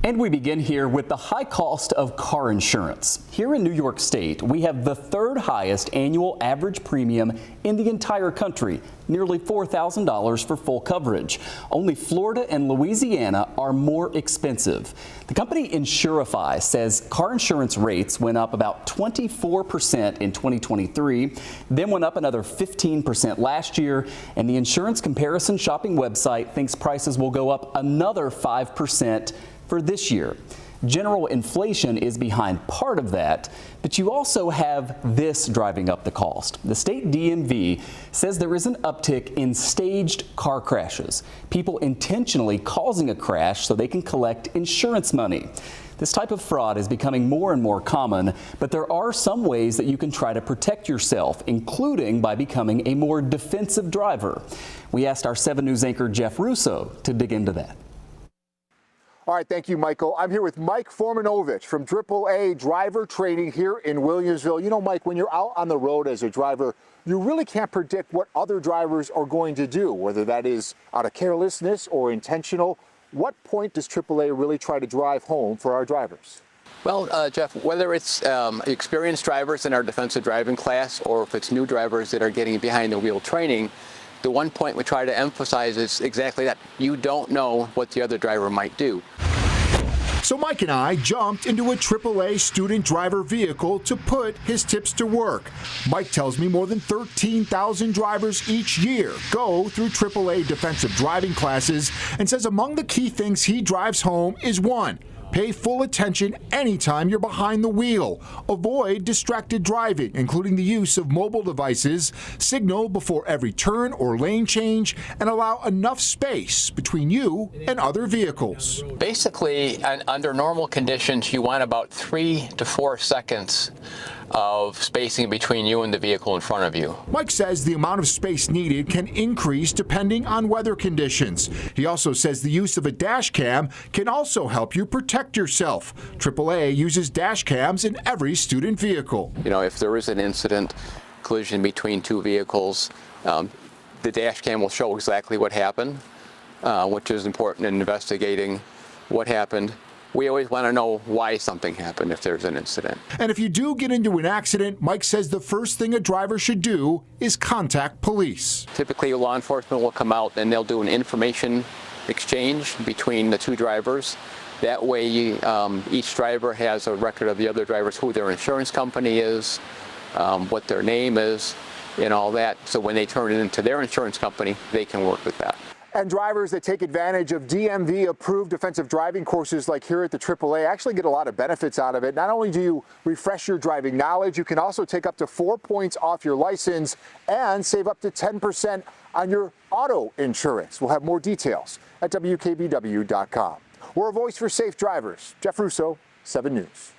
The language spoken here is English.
And we begin here with the high cost of car insurance. Here in New York State, we have the third highest annual average premium in the entire country, nearly $4,000 for full coverage. Only Florida and Louisiana are more expensive. The company Insurify says car insurance rates went up about 24% in 2023, then went up another 15% last year, and the insurance comparison shopping website thinks prices will go up another 5% for this year. General inflation is behind part of that, but you also have this driving up the cost. The state DMV says there is an uptick in staged car crashes, people intentionally causing a crash so they can collect insurance money. This type of fraud is becoming more and more common, but there are some ways that you can try to protect yourself, including by becoming a more defensive driver. We asked our 7 News anchor Jeff Russo to dig into that. All right, thank you, Michael. I'm here with Mike Formanovich from AAA Driver Training here in Williamsville. You know, Mike, when you're out on the road as a driver, you really can't predict what other drivers are going to do, whether that is out of carelessness or intentional. What point does AAA really try to drive home for our drivers? Well, Jeff, whether it's experienced drivers in our defensive driving class or if it's new drivers that are getting behind the wheel training, the one point we try to emphasize is exactly that. You don't know what the other driver might do. So Mike and I jumped into a AAA student driver vehicle to put his tips to work. Mike tells me more than 13,000 drivers each year go through AAA defensive driving classes and says among the key things he drives home is one, pay full attention anytime you're behind the wheel. Avoid distracted driving, including the use of mobile devices. Signal before every turn or lane change, and allow enough space between you and other vehicles. Basically, under normal conditions, you want about 3 to 4 seconds of spacing between you and the vehicle in front of you. Mike says the amount of space needed can increase depending on weather conditions. He also says the use of a dash cam can also help you protect yourself. AAA uses dash cams in every student vehicle. You know, if there is an incident, collision between two vehicles, the dash cam will show exactly what happened, which is important in investigating what happened. We always want to know why something happened if there's an incident. And if you do get into an accident, Mike says the first thing a driver should do is contact police. Typically, law enforcement will come out and they'll do an information exchange between the two drivers. That way, each driver has a record of the other drivers, who their insurance company is, what their name is, and all that. So when they turn it into their insurance company, they can work with that. And drivers that take advantage of DMV-approved defensive driving courses like here at the AAA actually get a lot of benefits out of it. Not only do you refresh your driving knowledge, you can also take up to 4 points off your license and save up to 10% on your auto insurance. We'll have more details at WKBW.com. We're a voice for safe drivers. Jeff Russo, 7 News.